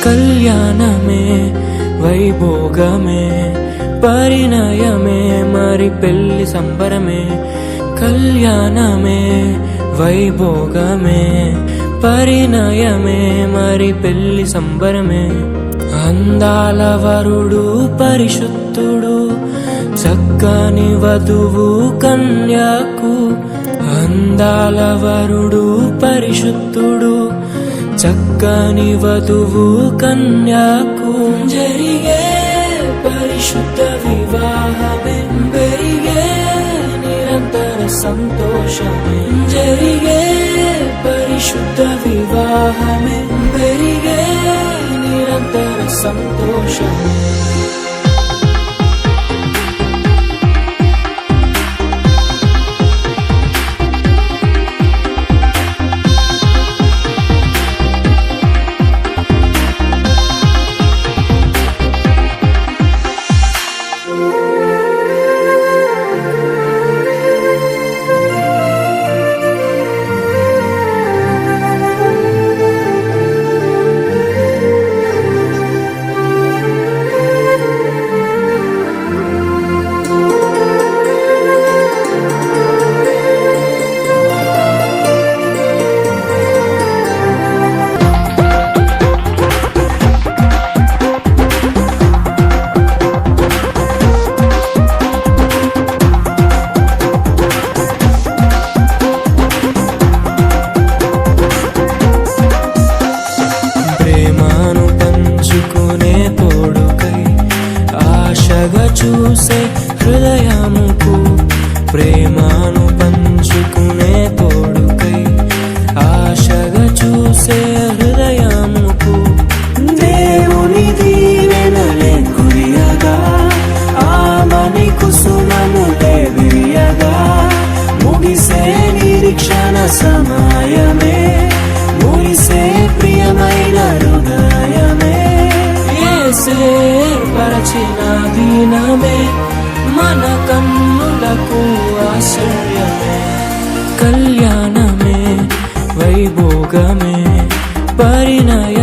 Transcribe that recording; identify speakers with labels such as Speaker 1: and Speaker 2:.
Speaker 1: కళ్యాణమే వైభోగమే పరిణయమే మరి పెళ్లి సంబరమే. కళ్యాణమే వైభోగమే పరిణయమే మరి పెళ్లి సంబరమే. అందాల వరుడు పరిశుద్ధుడు చక్కని వధువు కన్యాకు. అందాల వరుడు పరిశుద్ధుడు చక్కని వధువు కన్యాకు. జరిగే పరిశుద్ధ వివాహమే పెరిగే నిరంతర సంతోషమే. జరిగే పరిశుద్ధ వివాహమే పెరిగే నిరంతర సంతోషమే. చూసే హృదయముకు ప్రేమను పంచుకునే తోడుకై ఆశగా చూసే హృదయముకు. దేవుని దీవెనలే కురియగా ఆమని కుసుమములే విరియగా ముగిసే నిరీక్షణ సమయమే ముగిసే ప్రియమైన హృదయమే. ఏర్పరచిన దీనమే మన కన్నులకు ఆశ్చర్యమే. కళ్యాణమే వైభోగమే పరిణయ